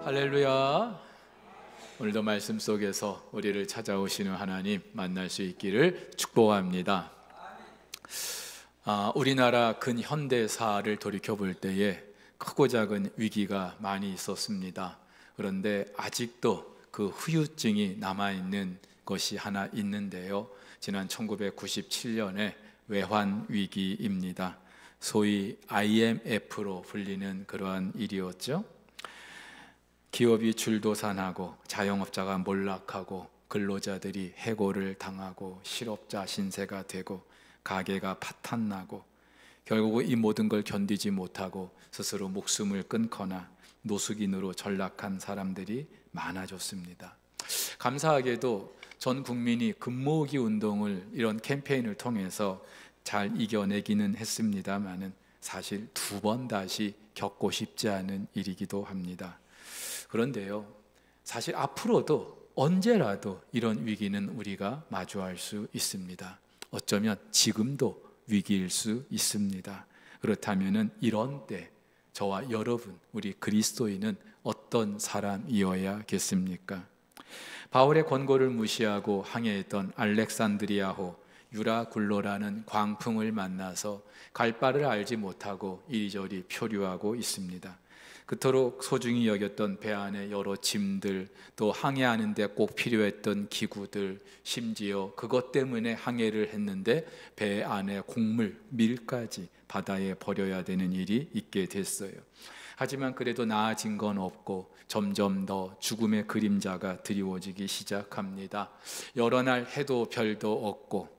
할렐루야. 오늘도 말씀 속에서 우리를 찾아오시는 하나님 만날 수 있기를 축복합니다. 우리나라 근현대사를 돌이켜볼 때에 크고 작은 위기가 많이 있었습니다. 그런데 아직도 그 후유증이 남아있는 것이 하나 있는데요, 지난 1997년에 외환위기입니다. 소위 IMF로 불리는 그러한 일이었죠. 기업이 줄도산하고 자영업자가 몰락하고 근로자들이 해고를 당하고 실업자 신세가 되고 가게가 파탄나고 결국 이 모든 걸 견디지 못하고 스스로 목숨을 끊거나 노숙인으로 전락한 사람들이 많아졌습니다. 감사하게도 전 국민이 금모으기 운동을, 이런 캠페인을 통해서 잘 이겨내기는 했습니다만은 사실 두 번 다시 겪고 싶지 않은 일이기도 합니다. 그런데요, 사실 앞으로도 언제라도 이런 위기는 우리가 마주할 수 있습니다. 어쩌면 지금도 위기일 수 있습니다. 그렇다면 이런 때 저와 여러분, 우리 그리스도인은 어떤 사람이어야겠습니까? 바울의 권고를 무시하고 항해했던 알렉산드리아호 유라굴로라는 광풍을 만나서 갈 바를 알지 못하고 이리저리 표류하고 있습니다. 그토록 소중히 여겼던 배 안에 여러 짐들, 또 항해하는 데 꼭 필요했던 기구들, 심지어 그것 때문에 항해를 했는데 배 안에 곡물, 밀까지 바다에 버려야 되는 일이 있게 됐어요. 하지만 그래도 나아진 건 없고 점점 더 죽음의 그림자가 드리워지기 시작합니다. 여러 날 해도 별도 없고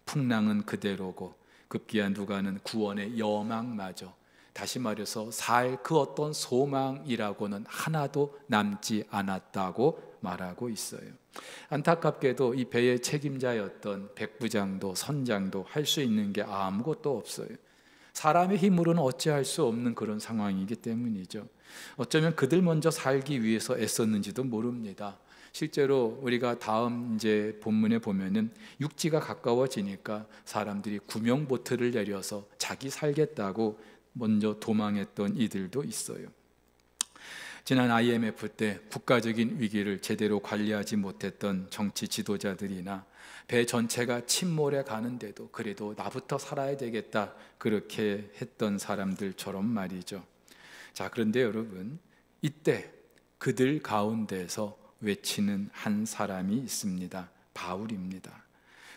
풍랑은 그대로고 급기야 누가는 구원의 여망마저, 다시 말해서 살 그 어떤 소망이라고는 하나도 남지 않았다고 말하고 있어요. 안타깝게도 이 배의 책임자였던 백부장도 선장도 할 수 있는 게 아무것도 없어요. 사람의 힘으로는 어찌할 수 없는 그런 상황이기 때문이죠. 어쩌면 그들 먼저 살기 위해서 애썼는지도 모릅니다. 실제로 우리가 다음 이제 본문에 보면은 육지가 가까워지니까 사람들이 구명보트를 내려서 자기 살겠다고 먼저 도망했던 이들도 있어요. 지난 IMF 때 국가적인 위기를 제대로 관리하지 못했던 정치 지도자들이나 배 전체가 침몰해 가는데도 그래도 나부터 살아야 되겠다 그렇게 했던 사람들처럼 말이죠. 자, 그런데 여러분, 이때 그들 가운데서 외치는 한 사람이 있습니다. 바울입니다.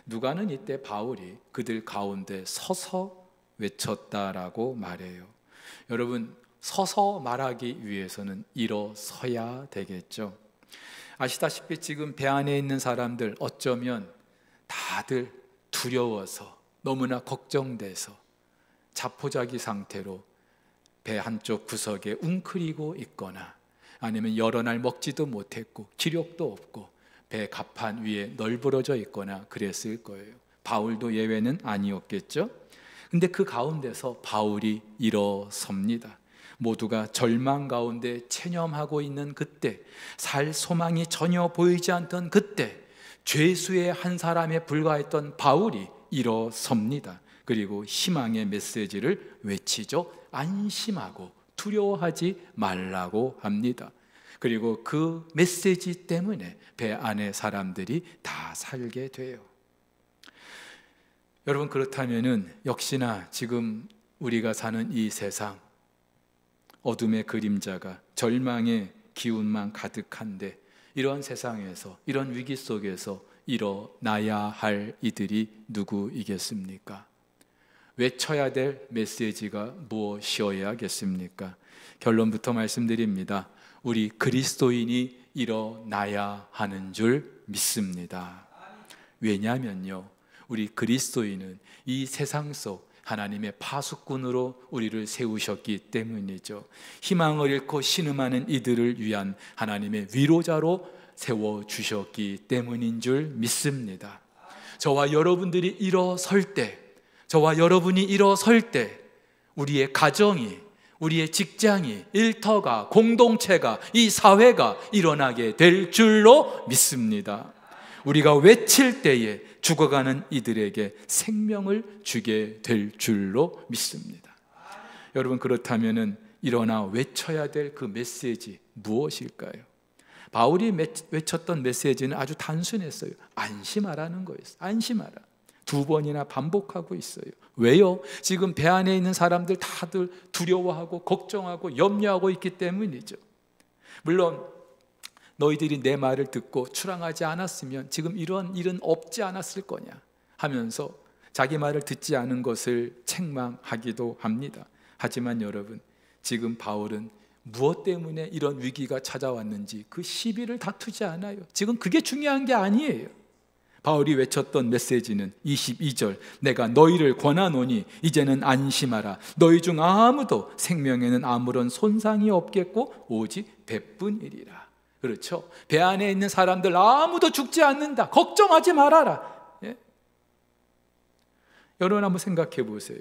누가는 이때 바울이 그들 가운데 서서 외쳤다라고 말해요. 여러분, 서서 말하기 위해서는 일어서야 되겠죠. 아시다시피 지금 배 안에 있는 사람들 어쩌면 다들 두려워서 너무나 걱정돼서 자포자기 상태로 배 한쪽 구석에 웅크리고 있거나 아니면 여러 날 먹지도 못했고 기력도 없고 배 갑판 위에 널브러져 있거나 그랬을 거예요. 바울도 예외는 아니었겠죠. 근데 그 가운데서 바울이 일어섭니다. 모두가 절망 가운데 체념하고 있는 그때, 살 소망이 전혀 보이지 않던 그때 죄수의 한 사람에 불과했던 바울이 일어섭니다. 그리고 희망의 메시지를 외치죠. 안심하고 두려워하지 말라고 합니다. 그리고 그 메시지 때문에 배 안에 사람들이 다 살게 돼요. 여러분, 그렇다면은 역시나 지금 우리가 사는 이 세상, 어둠의 그림자가 절망의 기운만 가득한데 이런 세상에서, 이런 위기 속에서 일어나야 할 이들이 누구이겠습니까? 외쳐야 될 메시지가 무엇이어야겠습니까? 결론부터 말씀드립니다. 우리 그리스도인이 일어나야 하는 줄 믿습니다. 왜냐하면요, 우리 그리스도인은 이 세상 속 하나님의 파수꾼으로 우리를 세우셨기 때문이죠. 희망을 잃고 신음하는 이들을 위한 하나님의 위로자로 세워주셨기 때문인 줄 믿습니다. 저와 여러분들이 일어설 때, 저와 여러분이 일어설 때 우리의 가정이, 우리의 직장이, 일터가, 공동체가, 이 사회가 일어나게 될 줄로 믿습니다. 우리가 외칠 때에 죽어가는 이들에게 생명을 주게 될 줄로 믿습니다. 여러분, 그렇다면은 일어나 외쳐야 될 그 메시지 무엇일까요? 바울이 외쳤던 메시지는 아주 단순했어요. 안심하라는 거였어요. 안심하라. 2번이나 반복하고 있어요. 왜요? 지금 배 안에 있는 사람들 다들 두려워하고 걱정하고 염려하고 있기 때문이죠. 물론 너희들이 내 말을 듣고 출항하지 않았으면 지금 이런 일은 없지 않았을 거냐 하면서 자기 말을 듣지 않은 것을 책망하기도 합니다. 하지만 여러분, 지금 바울은 무엇 때문에 이런 위기가 찾아왔는지 그 시비를 다투지 않아요. 지금 그게 중요한 게 아니에요. 바울이 외쳤던 메시지는 22절, 내가 너희를 권하노니 이제는 안심하라. 너희 중 아무도 생명에는 아무런 손상이 없겠고 오직 배뿐이리라. 그렇죠? 배 안에 있는 사람들 아무도 죽지 않는다. 걱정하지 말아라. 예? 여러분 한번 생각해 보세요.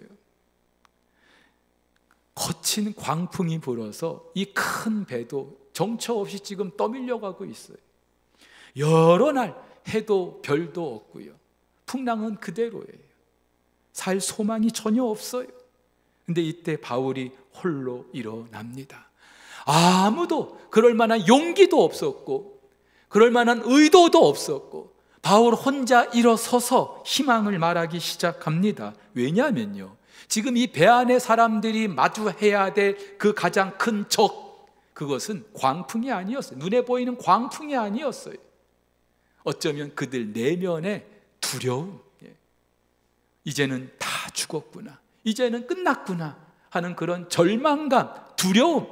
거친 광풍이 불어서 이 큰 배도 정처 없이 지금 떠밀려가고 있어요. 여러 날 해도 별도 없고요. 풍랑은 그대로예요. 살 소망이 전혀 없어요. 근데 이때 바울이 홀로 일어납니다. 아무도 그럴 만한 용기도 없었고 그럴 만한 의도도 없었고 바울 혼자 일어서서 희망을 말하기 시작합니다. 왜냐하면요, 지금 이 배 안에 사람들이 마주해야 될 그 가장 큰 적, 그것은 광풍이 아니었어요. 눈에 보이는 광풍이 아니었어요. 어쩌면 그들 내면의 두려움, 이제는 다 죽었구나, 이제는 끝났구나 하는 그런 절망감, 두려움,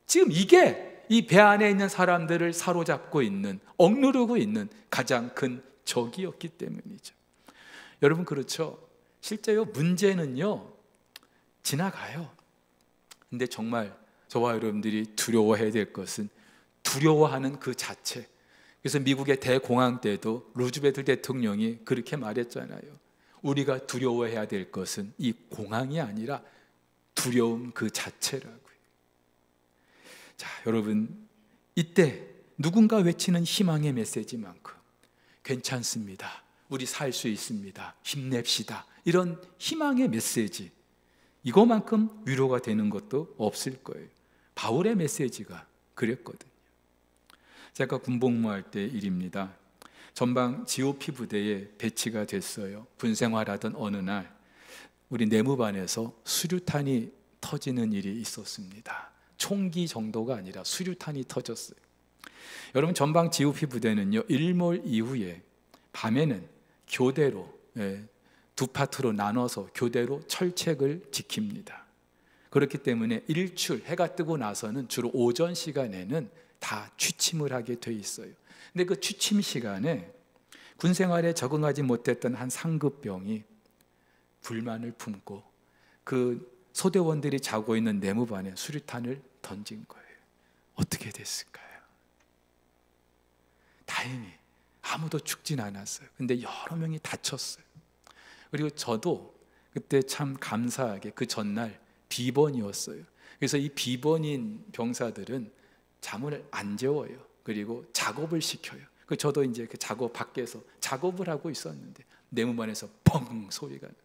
지금 이게 이 배 안에 있는 사람들을 사로잡고 있는, 억누르고 있는 가장 큰 적이었기 때문이죠. 여러분, 그렇죠? 실제로 문제는요 지나가요. 근데 정말 저와 여러분들이 두려워해야 될 것은 두려워하는 그 자체. 그래서 미국의 대공황 때도 루즈벨트 대통령이 그렇게 말했잖아요. 우리가 두려워해야 될 것은 이 공황이 아니라 두려움 그 자체라고요. 자, 여러분, 이때 누군가 외치는 희망의 메시지만큼 괜찮습니다, 우리 살 수 있습니다, 힘냅시다, 이런 희망의 메시지, 이거만큼 위로가 되는 것도 없을 거예요. 바울의 메시지가 그랬거든요. 제가 군복무할 때 일입니다. 전방 GOP 부대에 배치가 됐어요. 군 생활하던 어느 날 우리 내무반에서 수류탄이 터지는 일이 있었습니다. 총기 정도가 아니라 수류탄이 터졌어요. 여러분, 전방 GOP 부대는요, 일몰 이후에 밤에는 교대로, 두 파트로 나눠서 교대로 철책을 지킵니다. 그렇기 때문에 일출, 해가 뜨고 나서는 주로 오전 시간에는 다 취침을 하게 돼 있어요. 근데 그 취침 시간에 군 생활에 적응하지 못했던 한 상급병이 불만을 품고 그 소대원들이 자고 있는 내무반에 수류탄을 던진 거예요. 어떻게 됐을까요? 다행히 아무도 죽진 않았어요. 근데 여러 명이 다쳤어요. 그리고 저도 그때 참 감사하게 그 전날 비번이었어요. 그래서 이 비번인 병사들은 잠을 안 재워요. 그리고 작업을 시켜요. 저도 이제 그 작업 밖에서 작업을 하고 있었는데 내무반에서 펑 소리가 나요.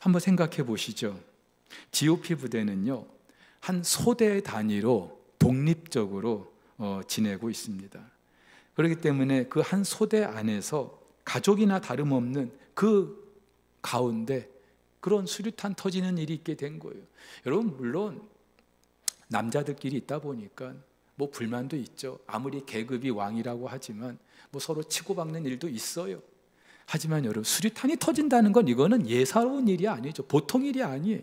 한번 생각해 보시죠. GOP 부대는요, 한 소대 단위로 독립적으로 지내고 있습니다. 그렇기 때문에 그 한 소대 안에서 가족이나 다름없는 그 가운데 그런 수류탄 터지는 일이 있게 된 거예요. 여러분, 물론 남자들끼리 있다 보니까 뭐 불만도 있죠. 아무리 계급이 왕이라고 하지만 뭐 서로 치고받는 일도 있어요. 하지만 여러분, 수류탄이 터진다는 건 이거는 예사로운 일이 아니죠. 보통 일이 아니에요.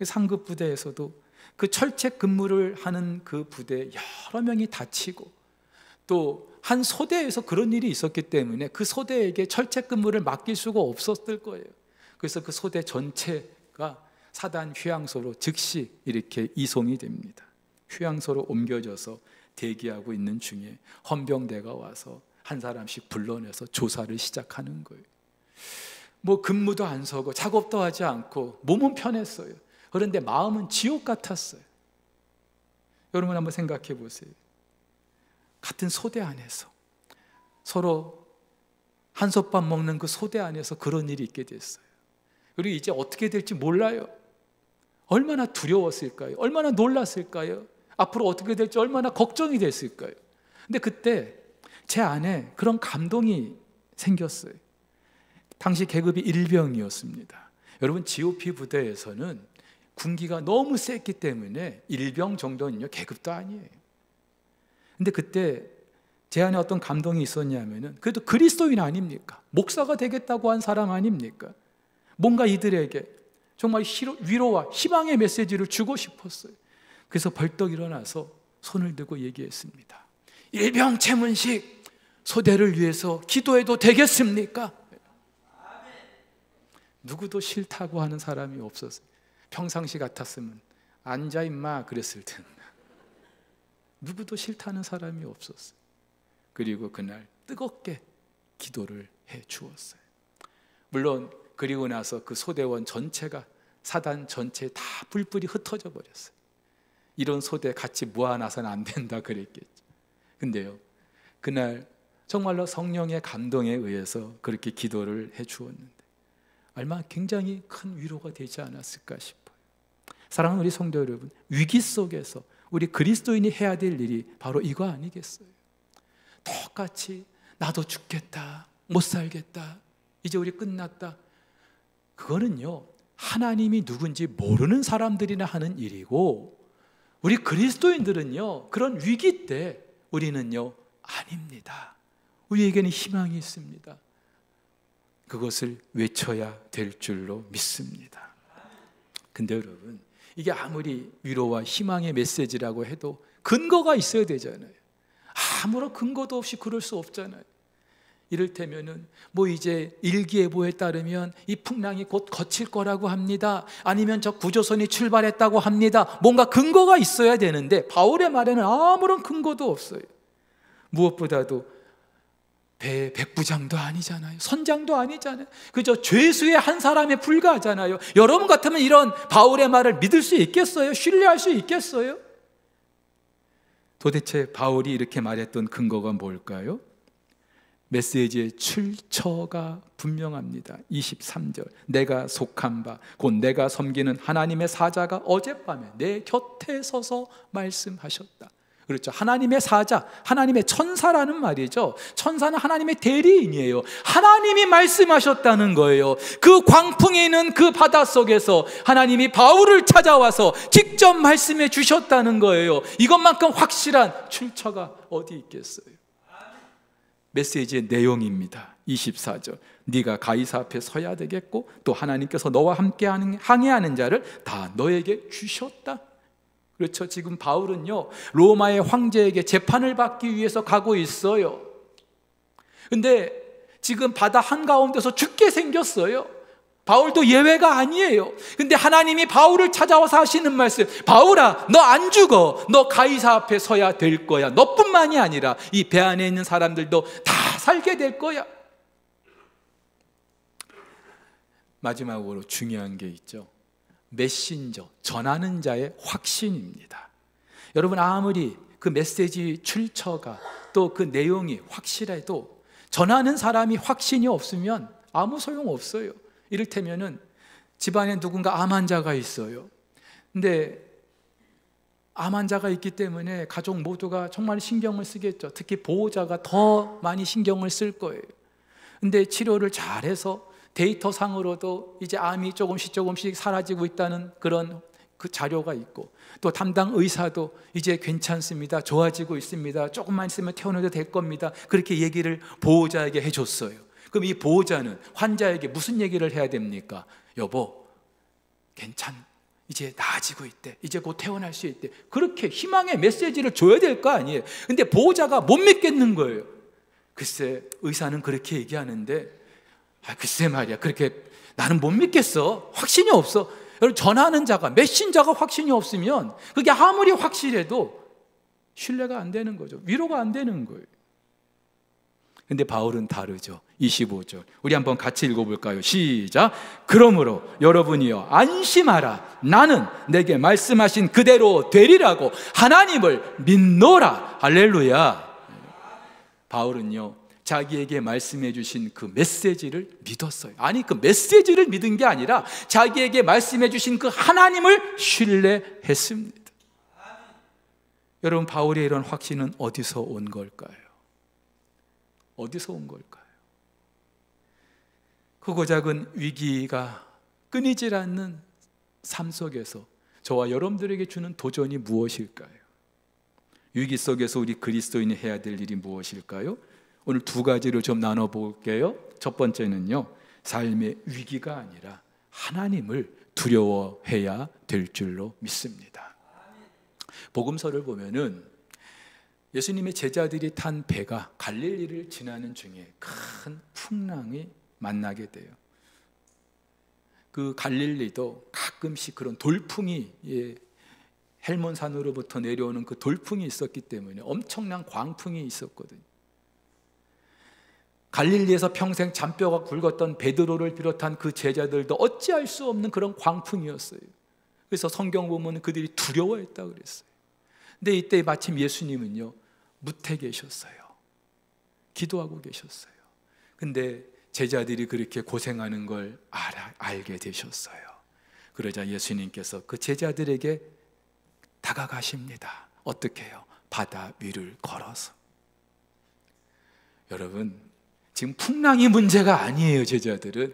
상급 부대에서도 그 철책 근무를 하는 그 부대에 여러 명이 다치고, 또 한 소대에서 그런 일이 있었기 때문에 그 소대에게 철책 근무를 맡길 수가 없었을 거예요. 그래서 그 소대 전체가 사단 휴양소로 즉시 이렇게 이송이 됩니다. 휴양소로 옮겨져서 대기하고 있는 중에 헌병대가 와서 한 사람씩 불러내서 조사를 시작하는 거예요. 뭐 근무도 안 서고 작업도 하지 않고 몸은 편했어요. 그런데 마음은 지옥 같았어요. 여러분 한번 생각해 보세요. 같은 소대 안에서 서로 한솥밥 먹는 그 소대 안에서 그런 일이 있게 됐어요. 그리고 이제 어떻게 될지 몰라요. 얼마나 두려웠을까요? 얼마나 놀랐을까요? 앞으로 어떻게 될지 얼마나 걱정이 됐을까요? 근데 그때 제 안에 그런 감동이 생겼어요. 당시 계급이 일병이었습니다. 여러분, GOP 부대에서는 군기가 너무 셌기 때문에 일병 정도는요 계급도 아니에요. 근데 그때 제 안에 어떤 감동이 있었냐면은, 그래도 그리스도인 아닙니까? 목사가 되겠다고 한 사람 아닙니까? 뭔가 이들에게 정말 위로와 희망의 메시지를 주고 싶었어요. 그래서 벌떡 일어나서 손을 들고 얘기했습니다. 일병 최문식, 소대를 위해서 기도해도 되겠습니까? 누구도 싫다고 하는 사람이 없었어요. 평상시 같았으면 앉아 임마 그랬을 텐데 누구도 싫다는 사람이 없었어요. 그리고 그날 뜨겁게 기도를 해 주었어요. 물론 그리고 나서 그 소대원 전체가, 사단 전체에 다 뿔뿔이 흩어져 버렸어요. 이런 소대 같이 모아놔서는 안 된다 그랬겠죠. 근데요, 그날 정말로 성령의 감동에 의해서 그렇게 기도를 해 주었는데 얼마나 굉장히 큰 위로가 되지 않았을까 싶어요. 사랑하는 우리 성도 여러분, 위기 속에서 우리 그리스도인이 해야 될 일이 바로 이거 아니겠어요? 똑같이 나도 죽겠다, 못 살겠다, 이제 우리 끝났다, 그거는요 하나님이 누군지 모르는 사람들이나 하는 일이고, 우리 그리스도인들은요 그런 위기 때 우리는요 아닙니다. 우리에게는 희망이 있습니다. 그것을 외쳐야 될 줄로 믿습니다. 근데 여러분, 이게 아무리 위로와 희망의 메시지라고 해도 근거가 있어야 되잖아요. 아무런 근거도 없이 그럴 수 없잖아요. 이를테면은 뭐 이제 일기예보에 따르면 이 풍랑이 곧 거칠 거라고 합니다. 아니면 저 구조선이 출발했다고 합니다. 뭔가 근거가 있어야 되는데 바울의 말에는 아무런 근거도 없어요. 무엇보다도 배 백부장도 아니잖아요. 선장도 아니잖아요. 그저 죄수의 한 사람에 불과하잖아요. 여러분 같으면 이런 바울의 말을 믿을 수 있겠어요? 신뢰할 수 있겠어요? 도대체 바울이 이렇게 말했던 근거가 뭘까요? 메시지의 출처가 분명합니다. 23절, 내가 속한 바 곧 내가 섬기는 하나님의 사자가 어젯밤에 내 곁에 서서 말씀하셨다. 그렇죠. 하나님의 사자, 하나님의 천사라는 말이죠. 천사는 하나님의 대리인이에요. 하나님이 말씀하셨다는 거예요. 그 광풍이 있는 그 바닷속에서 하나님이 바울을 찾아와서 직접 말씀해 주셨다는 거예요. 이것만큼 확실한 출처가 어디 있겠어요? 메시지의 내용입니다. 24절, 네가 가이사 앞에 서야 되겠고 또 하나님께서 너와 함께 항해하는 자를 다 너에게 주셨다. 그렇죠. 지금 바울은요 로마의 황제에게 재판을 받기 위해서 가고 있어요. 근데 지금 바다 한가운데서 죽게 생겼어요. 바울도 예외가 아니에요. 근데 하나님이 바울을 찾아와서 하시는 말씀, 바울아 너 안 죽어. 너 가이사 앞에 서야 될 거야. 너뿐만이 아니라 이 배 안에 있는 사람들도 다 살게 될 거야. 마지막으로 중요한 게 있죠. 메신저, 전하는 자의 확신입니다. 여러분, 아무리 그 메시지 출처가 또 그 내용이 확실해도 전하는 사람이 확신이 없으면 아무 소용 없어요. 이를테면은 집안에 누군가 암 환자가 있어요. 근데 암 환자가 있기 때문에 가족 모두가 정말 신경을 쓰겠죠. 특히 보호자가 더 많이 신경을 쓸 거예요. 근데 치료를 잘해서 데이터상으로도 이제 암이 조금씩 사라지고 있다는 그런 그 자료가 있고, 또 담당 의사도 이제 괜찮습니다, 좋아지고 있습니다, 조금만 있으면 퇴원해도 될 겁니다, 그렇게 얘기를 보호자에게 해줬어요. 그럼 이 보호자는 환자에게 무슨 얘기를 해야 됩니까? 여보 이제 나아지고 있대, 이제 곧 퇴원할 수 있대, 그렇게 희망의 메시지를 줘야 될 거 아니에요. 근데 보호자가 못 믿겠는 거예요. 글쎄 의사는 그렇게 얘기하는데 글쎄 말이야, 그렇게 나는 못 믿겠어. 확신이 없어. 여러분, 전하는 자가, 메신저가 확신이 없으면 그게 아무리 확실해도 신뢰가 안 되는 거죠. 위로가 안 되는 거예요. 근데 바울은 다르죠. 25절 우리 한번 같이 읽어볼까요? 시작. 그러므로 여러분이여 안심하라. 나는 내게 말씀하신 그대로 되리라고 하나님을 믿노라. 할렐루야. 바울은요 자기에게 말씀해 주신 그 메시지를 믿었어요. 아니, 그 메시지를 믿은 게 아니라 자기에게 말씀해 주신 그 하나님을 신뢰했습니다. 여러분, 바울의 이런 확신은 어디서 온 걸까요? 어디서 온 걸까요? 크고 작은 위기가 끊이질 않는 삶 속에서 저와 여러분들에게 주는 도전이 무엇일까요? 위기 속에서 우리 그리스도인이 해야 될 일이 무엇일까요? 오늘 두 가지로 좀 나눠볼게요. 첫 번째는요, 삶의 위기가 아니라 하나님을 두려워해야 될 줄로 믿습니다. 복음서를 보면은 예수님의 제자들이 탄 배가 갈릴리를 지나는 중에 큰 풍랑이 만나게 돼요. 그 갈릴리도 가끔씩 그런 돌풍이, 헬몬산으로부터 내려오는 그 돌풍이 있었기 때문에 엄청난 광풍이 있었거든요. 갈릴리에서 평생 잔뼈가 굵었던 베드로를 비롯한 그 제자들도 어찌할 수 없는 그런 광풍이었어요. 그래서 성경 보면 그들이 두려워했다고 그랬어요. 근데 이때 마침 예수님은요, 무태 계셨어요. 기도하고 계셨어요. 근데 제자들이 그렇게 고생하는 걸 알게 되셨어요. 그러자 예수님께서 그 제자들에게 다가가십니다. 어떻게 해요? 바다 위를 걸어서. 여러분, 지금 풍랑이 문제가 아니에요. 제자들은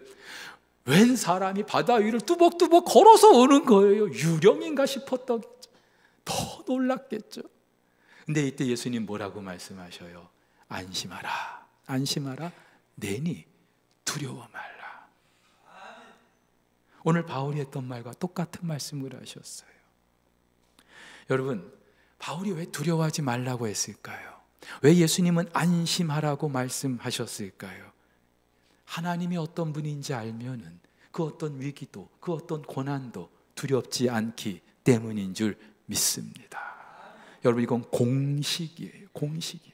웬 사람이 바다 위를 뚜벅뚜벅 걸어서 오는 거예요. 유령인가 싶었다겠죠. 더 놀랐겠죠. 근데 이때 예수님 뭐라고 말씀하셔요? 안심하라, 안심하라, 내니 두려워 말라. 오늘 바울이 했던 말과 똑같은 말씀을 하셨어요. 여러분, 바울이 왜 두려워하지 말라고 했을까요? 왜 예수님은 안심하라고 말씀하셨을까요? 하나님이 어떤 분인지 알면은 그 어떤 위기도, 그 어떤 고난도 두렵지 않기 때문인 줄 믿습니다. 여러분, 이건 공식이에요. 공식이에요.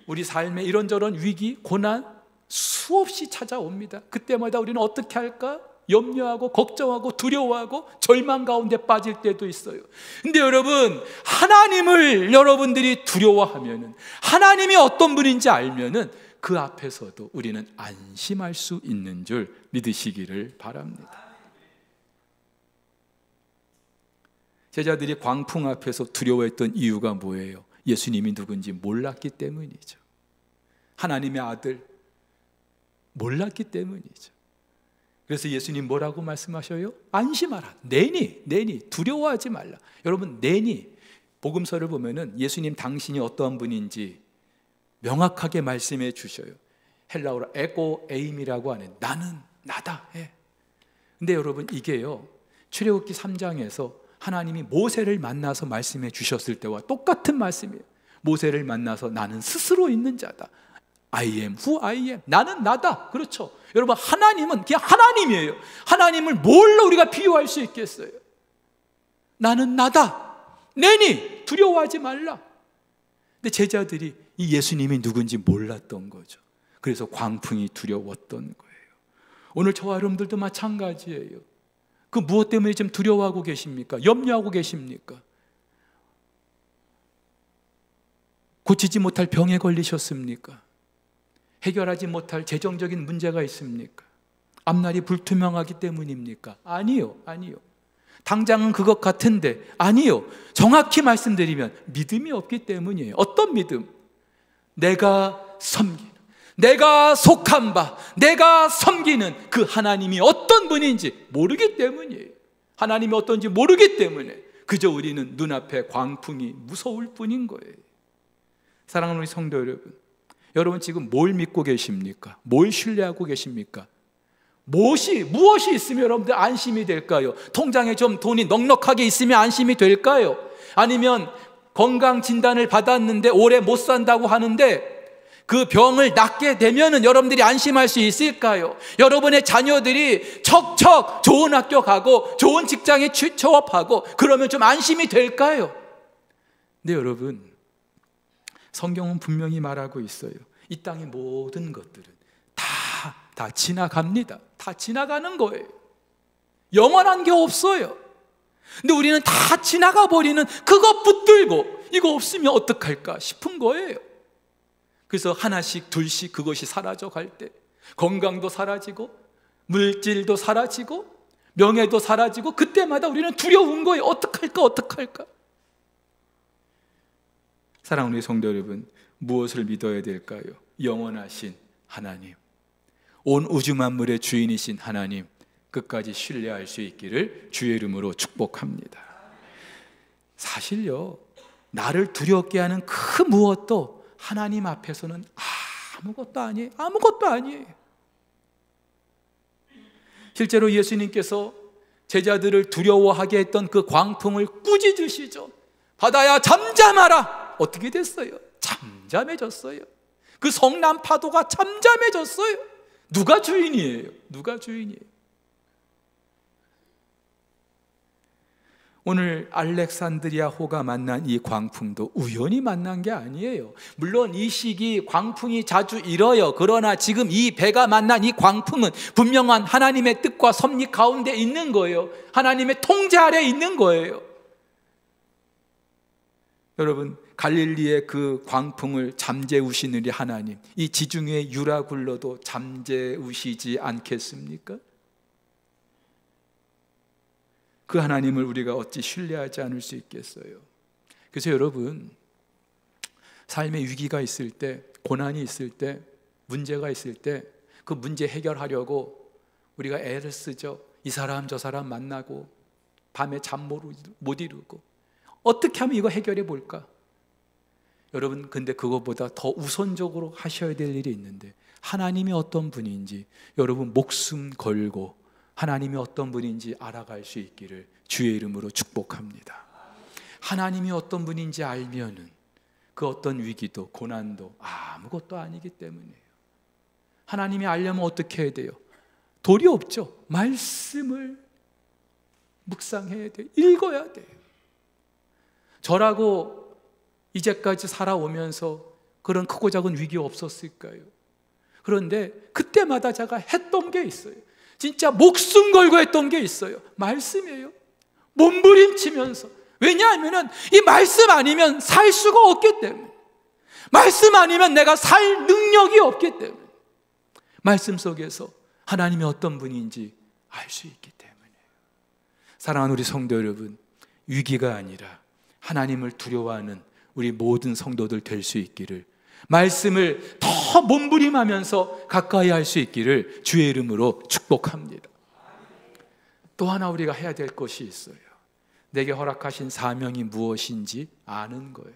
우리 삶에 이런저런 위기, 고난 수없이 찾아옵니다. 그때마다 우리는 어떻게 할까? 염려하고 걱정하고 두려워하고 절망 가운데 빠질 때도 있어요. 근데 여러분, 하나님을 여러분들이 두려워하면은, 하나님이 어떤 분인지 알면은 그 앞에서도 우리는 안심할 수 있는 줄 믿으시기를 바랍니다. 제자들이 광풍 앞에서 두려워했던 이유가 뭐예요? 예수님이 누군지 몰랐기 때문이죠. 하나님의 아들 몰랐기 때문이죠. 그래서 예수님 뭐라고 말씀하셔요? 안심하라. 내니 두려워하지 말라. 여러분, 내니 복음서를 보면은 예수님 당신이 어떠한 분인지 명확하게 말씀해 주셔요. 헬라어로 에고 에임이라고 하는 나는 나다. 근데 여러분, 이게요, 출애굽기 3장에서 하나님이 모세를 만나서 말씀해 주셨을 때와 똑같은 말씀이에요. 모세를 만나서 나는 스스로 있는 자다. I am who I am. 나는 나다. 그렇죠. 여러분, 하나님은 그냥 하나님이에요. 하나님을 뭘로 우리가 비유할 수 있겠어요? 나는 나다. 내니 두려워하지 말라. 근데 제자들이 이 예수님이 누군지 몰랐던 거죠. 그래서 광풍이 두려웠던 거예요. 오늘 저와 여러분들도 마찬가지예요. 그 무엇 때문에 지금 두려워하고 계십니까? 염려하고 계십니까? 고치지 못할 병에 걸리셨습니까? 해결하지 못할 재정적인 문제가 있습니까? 앞날이 불투명하기 때문입니까? 아니요. 당장은 그것 같은데 아니요. 정확히 말씀드리면 믿음이 없기 때문이에요. 어떤 믿음? 내가 섬기는, 내가 속한 바, 내가 섬기는 그 하나님이 어떤 분인지 모르기 때문이에요. 하나님이 어떤지 모르기 때문에 그저 우리는 눈앞에 광풍이 무서울 뿐인 거예요. 사랑하는 우리 성도 여러분, 여러분 지금 뭘 믿고 계십니까? 뭘 신뢰하고 계십니까? 무엇이 있으면 여러분들 안심이 될까요? 통장에 좀 돈이 넉넉하게 있으면 안심이 될까요? 아니면 건강 진단을 받았는데 오래 못 산다고 하는데 그 병을 낫게 되면은 여러분들이 안심할 수 있을까요? 여러분의 자녀들이 척척 좋은 학교 가고 좋은 직장에 취업하고 그러면 좀 안심이 될까요? 네, 여러분, 성경은 분명히 말하고 있어요. 이 땅의 모든 것들은 다 지나갑니다. 다 지나가는 거예요. 영원한 게 없어요. 근데 우리는 다 지나가 버리는 그것 붙들고 이거 없으면 어떡할까 싶은 거예요. 그래서 하나씩 둘씩 그것이 사라져 갈 때 건강도 사라지고 물질도 사라지고 명예도 사라지고 그때마다 우리는 두려운 거예요. 어떡할까? 사랑하는 성도 여러분, 무엇을 믿어야 될까요? 영원하신 하나님, 온 우주 만물의 주인이신 하나님, 끝까지 신뢰할 수 있기를 주의 이름으로 축복합니다. 사실요, 나를 두렵게 하는 그 무엇도 하나님 앞에서는 아무것도 아니에요. 실제로 예수님께서 제자들을 두려워하게 했던 그 광풍을 꾸짖으시죠. 바다야 잠잠하라. 어떻게 됐어요? 잠잠해졌어요. 그 성난 파도가 잠잠해졌어요. 누가 주인이에요? 오늘 알렉산드리아호가 만난 이 광풍도 우연히 만난 게 아니에요. 물론 이 시기 광풍이 자주 일어요. 그러나 지금 이 배가 만난 이 광풍은 분명한 하나님의 뜻과 섭리 가운데 있는 거예요. 하나님의 통제 아래 있는 거예요. 여러분, 갈릴리의 그 광풍을 잠재우시느니 하나님, 이 지중해 유라 굴러도 잠재우시지 않겠습니까? 그 하나님을 우리가 어찌 신뢰하지 않을 수 있겠어요? 그래서 여러분, 삶의 위기가 있을 때, 고난이 있을 때, 문제가 있을 때 그 문제 해결하려고 우리가 애를 쓰죠. 이 사람 저 사람 만나고 밤에 잠 못 이루고 어떻게 하면 이거 해결해 볼까? 여러분, 근데 그것보다 더 우선적으로 하셔야 될 일이 있는데, 하나님이 어떤 분인지 여러분 목숨 걸고 하나님이 어떤 분인지 알아갈 수 있기를 주의 이름으로 축복합니다. 하나님이 어떤 분인지 알면은 그 어떤 위기도 고난도 아무것도 아니기 때문이에요. 하나님이 알려면 어떻게 해야 돼요? 도리 없죠. 말씀을 묵상해야 돼요. 읽어야 돼요. 저라고 이제까지 살아오면서 그런 크고 작은 위기 없었을까요? 그런데 그때마다 제가 했던 게 있어요. 진짜 목숨 걸고 했던 게 있어요. 말씀이에요. 몸부림치면서. 왜냐하면 이 말씀 아니면 살 수가 없기 때문에, 말씀 아니면 내가 살 능력이 없기 때문에, 말씀 속에서 하나님이 어떤 분인지 알 수 있기 때문에. 사랑하는 우리 성도 여러분, 위기가 아니라 하나님을 두려워하는 우리 모든 성도들 될 수 있기를, 말씀을 더 몸부림하면서 가까이 할 수 있기를 주의 이름으로 축복합니다. 또 하나 우리가 해야 될 것이 있어요. 내게 허락하신 사명이 무엇인지 아는 거예요.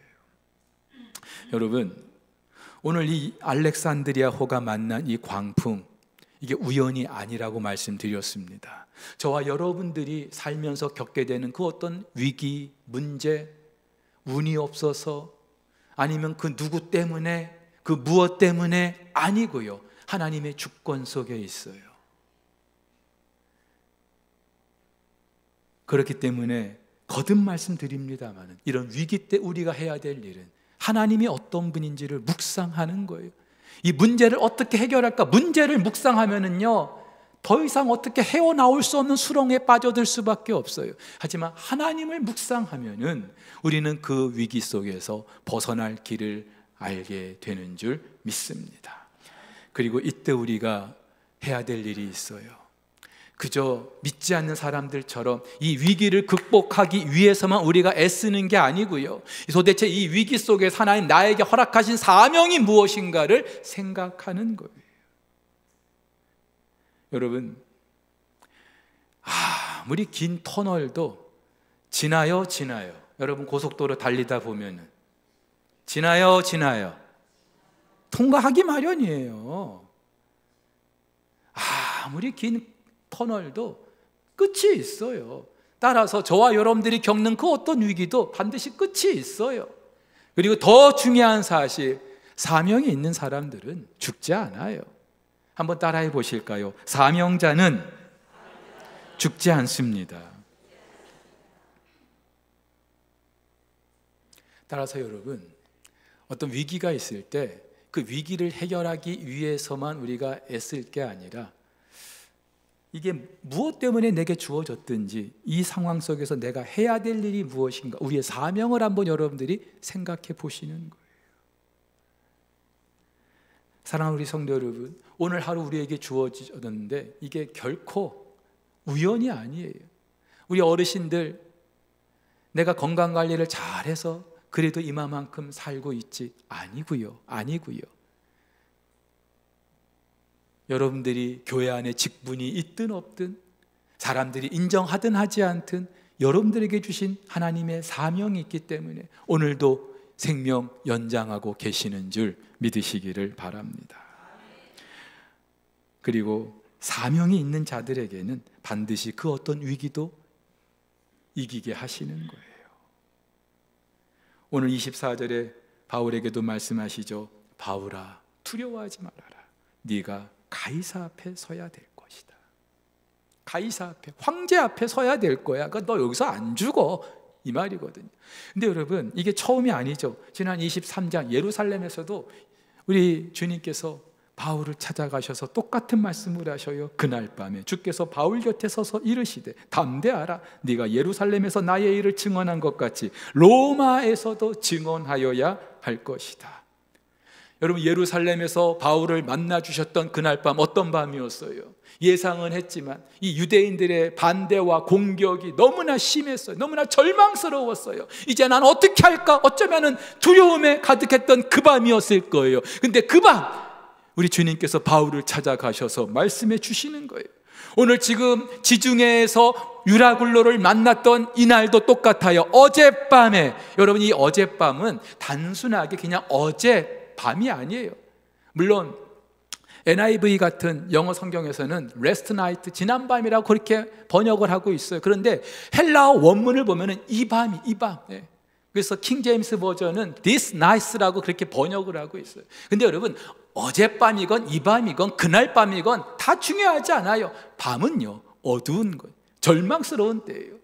여러분, 오늘 이 알렉산드리아호가 만난 이 광풍, 이게 우연이 아니라고 말씀드렸습니다. 저와 여러분들이 살면서 겪게 되는 그 어떤 위기, 문제, 운이 없어서, 아니면 그 누구 때문에, 그 무엇 때문에 아니고요, 하나님의 주권 속에 있어요. 그렇기 때문에 거듭 말씀드립니다만, 이런 위기 때 우리가 해야 될 일은 하나님이 어떤 분인지를 묵상하는 거예요. 이 문제를 어떻게 해결할까? 문제를 묵상하면은요, 더 이상 어떻게 헤어나올 수 없는 수렁에 빠져들 수밖에 없어요. 하지만 하나님을 묵상하면은 우리는 그 위기 속에서 벗어날 길을 알게 되는 줄 믿습니다. 그리고 이때 우리가 해야 될 일이 있어요. 그저 믿지 않는 사람들처럼 이 위기를 극복하기 위해서만 우리가 애쓰는 게 아니고요, 도대체 이 위기 속에서 하나님 나에게 허락하신 사명이 무엇인가를 생각하는 거예요. 여러분, 아무리 긴 터널도 지나요. 여러분, 고속도로 달리다 보면 지나요. 통과하기 마련이에요. 아무리 긴 터널도 끝이 있어요. 따라서 저와 여러분들이 겪는 그 어떤 위기도 반드시 끝이 있어요. 그리고 더 중요한 사실, 사명이 있는 사람들은 죽지 않아요. 한번 따라해 보실까요? 사명자는 죽지 않습니다. 따라서 여러분, 어떤 위기가 있을 때 그 위기를 해결하기 위해서만 우리가 애쓸 게 아니라, 이게 무엇 때문에 내게 주어졌든지 이 상황 속에서 내가 해야 될 일이 무엇인가, 우리의 사명을 한번 여러분들이 생각해 보시는 거예요. 사랑하는 우리 성도 여러분, 오늘 하루 우리에게 주어졌는데 이게 결코 우연이 아니에요. 우리 어르신들, 내가 건강관리를 잘해서 그래도 이만큼 살고 있지, 아니고요. 여러분들이 교회 안에 직분이 있든 없든, 사람들이 인정하든 하지 않든 여러분들에게 주신 하나님의 사명이 있기 때문에 오늘도 생명 연장하고 계시는 줄 믿으시기를 바랍니다. 그리고 사명이 있는 자들에게는 반드시 그 어떤 위기도 이기게 하시는 거예요. 오늘 24절에 바울에게도 말씀하시죠. 바울아, 두려워하지 말아라. 네가 가이사 앞에 서야 될 것이다. 가이사 앞에, 황제 앞에 서야 될 거야. 그러니까 너 여기서 안 죽어, 이 말이거든요. 근데 여러분, 이게 처음이 아니죠. 지난 23장 예루살렘에서도 우리 주님께서 바울을 찾아가셔서 똑같은 말씀을 하셔요. 그날 밤에 주께서 바울 곁에 서서 이르시되 담대하라. 네가 예루살렘에서 나의 일을 증언한 것 같이 로마에서도 증언하여야 할 것이다. 여러분, 예루살렘에서 바울을 만나 주셨던 그날 밤 어떤 밤이었어요? 예상은 했지만 이 유대인들의 반대와 공격이 너무나 심했어요. 너무나 절망스러웠어요. 이제 난 어떻게 할까? 어쩌면은 두려움에 가득했던 그 밤이었을 거예요. 근데 그 밤 우리 주님께서 바울을 찾아가셔서 말씀해 주시는 거예요. 오늘 지금 지중해에서 유라굴로를 만났던 이날도 똑같아요. 어젯밤에, 여러분, 이 어젯밤은 단순하게 그냥 어젯밤이 아니에요. 물론 NIV 같은 영어 성경에서는 rest night, 지난밤이라고 그렇게 번역을 하고 있어요. 그런데 헬라어 원문을 보면은 이 밤. 네. 그래서 킹 제임스 버전은 this night라고 그렇게 번역을 하고 있어요. 근데 여러분, 어젯밤이건 이 밤이건 그날 밤이건 다 중요하지 않아요. 밤은요, 어두운 거예요. 절망스러운 때예요.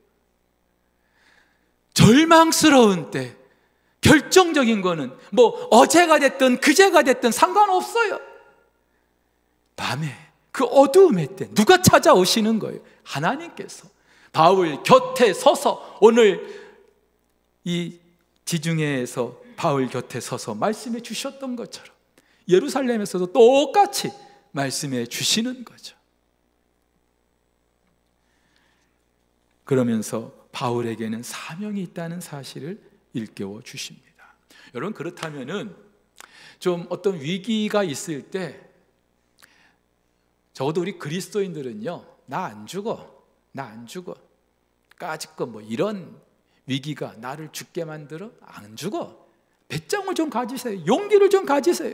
절망스러운 때, 결정적인 거는 뭐 어제가 됐든 그제가 됐든 상관없어요. 밤에, 그 어두움의 때 누가 찾아오시는 거예요? 하나님께서 바울 곁에 서서, 오늘 이 지중해에서 바울 곁에 서서 말씀해 주셨던 것처럼 예루살렘에서도 똑같이 말씀해 주시는 거죠. 그러면서 바울에게는 사명이 있다는 사실을 일깨워 주십니다. 여러분, 그렇다면은 좀 어떤 위기가 있을 때 적어도 우리 그리스도인들은요, 나 안 죽어 까짓 거 뭐 이런 위기가 나를 죽게 만들어? 안 죽어. 배짱을 좀 가지세요. 용기를 좀 가지세요.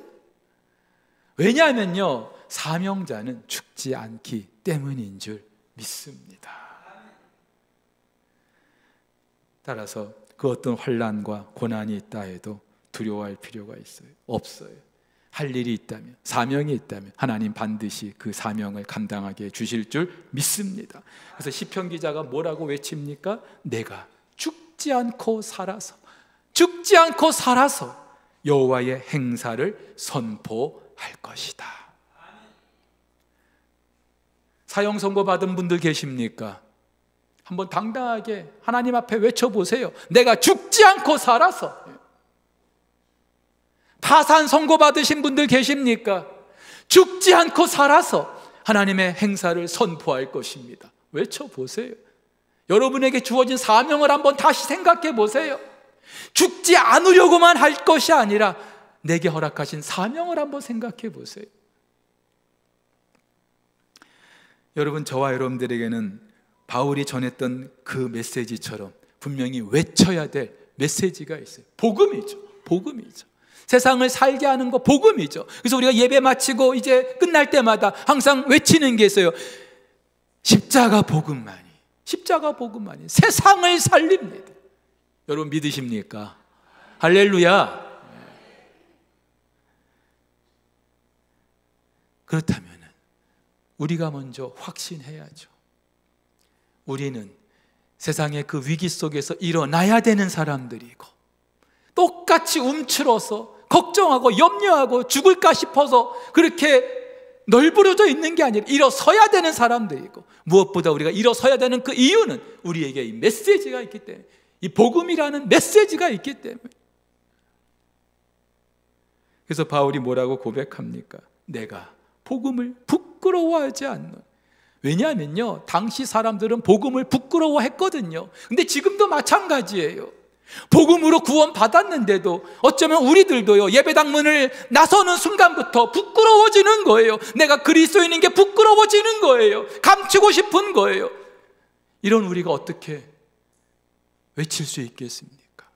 왜냐하면요, 사명자는 죽지 않기 때문인 줄 믿습니다. 따라서 그 어떤 환난과 고난이 있다 해도 두려워할 필요가 있어요? 없어요. 할 일이 있다면, 사명이 있다면 하나님 반드시 그 사명을 감당하게 주실 줄 믿습니다. 그래서 시편 기자가 뭐라고 외칩니까? 내가 죽지 않고 살아서 여호와의 행사를 선포할 것이다. 사형 선고 받은 분들 계십니까? 한번 당당하게 하나님 앞에 외쳐보세요. 내가 죽지 않고 살아서. 파산 선고 받으신 분들 계십니까? 죽지 않고 살아서 하나님의 행사를 선포할 것입니다. 외쳐보세요. 여러분에게 주어진 사명을 한번 다시 생각해 보세요. 죽지 않으려고만 할 것이 아니라 내게 허락하신 사명을 한번 생각해 보세요. 여러분, 저와 여러분들에게는 바울이 전했던 그 메시지처럼 분명히 외쳐야 될 메시지가 있어요. 복음이죠. 세상을 살게 하는 거 복음이죠. 그래서 우리가 예배 마치고 이제 끝날 때마다 항상 외치는 게 있어요. 십자가 복음만이 세상을 살립니다. 여러분 믿으십니까? 할렐루야. 그렇다면 우리가 먼저 확신해야죠. 우리는 세상의 그 위기 속에서 일어나야 되는 사람들이고, 똑같이 움츠러서 걱정하고 염려하고 죽을까 싶어서 그렇게 널브러져 있는 게 아니라 일어서야 되는 사람들이고, 무엇보다 우리가 일어서야 되는 그 이유는 우리에게 이 메시지가 있기 때문에, 이 복음이라는 메시지가 있기 때문에. 그래서 바울이 뭐라고 고백합니까? 내가 복음을 부끄러워하지 않노. 왜냐하면요, 당시 사람들은 복음을 부끄러워했거든요. 근데 지금도 마찬가지예요. 복음으로 구원 받았는데도 어쩌면 우리들도요, 예배당 문을 나서는 순간부터 부끄러워지는 거예요. 내가 그리스도인인 게 부끄러워지는 거예요. 감추고 싶은 거예요. 이런 우리가 어떻게 외칠 수 있겠습니까?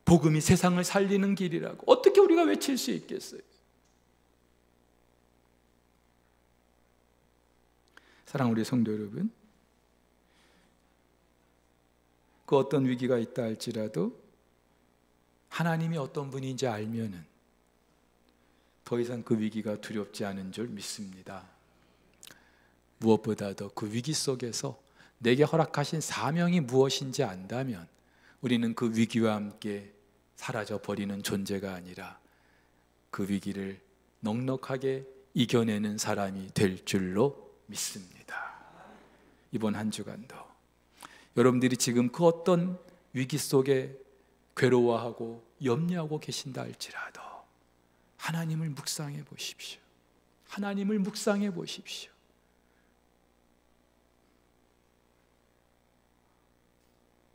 복음이 세상을 살리는 길이라고 어떻게 우리가 외칠 수 있겠어요? 사랑하는 우리 성도 여러분, 그 어떤 위기가 있다 할지라도 하나님이 어떤 분인지 알면은 더 이상 그 위기가 두렵지 않은 줄 믿습니다. 무엇보다도 그 위기 속에서 내게 허락하신 사명이 무엇인지 안다면 우리는 그 위기와 함께 사라져 버리는 존재가 아니라 그 위기를 넉넉하게 이겨내는 사람이 될 줄로 믿습니다. 이번 한 주간도 여러분들이 지금 그 어떤 위기 속에 괴로워하고 염려하고 계신다 할지라도 하나님을 묵상해 보십시오. 하나님을 묵상해 보십시오.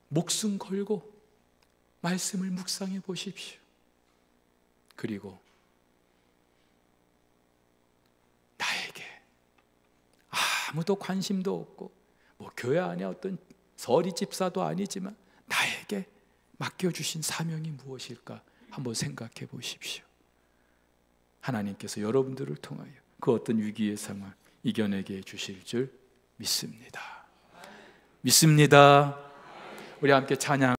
목숨 걸고 말씀을 묵상해 보십시오. 그리고 나에게 아무도 관심도 없고 뭐 교회 안에 어떤 서리 집사도 아니지만 나에게 맡겨주신 사명이 무엇일까 한번 생각해 보십시오. 하나님께서 여러분들을 통하여 그 어떤 위기의 상황 이겨내게 해주실 줄 믿습니다. 믿습니다. 우리 함께 찬양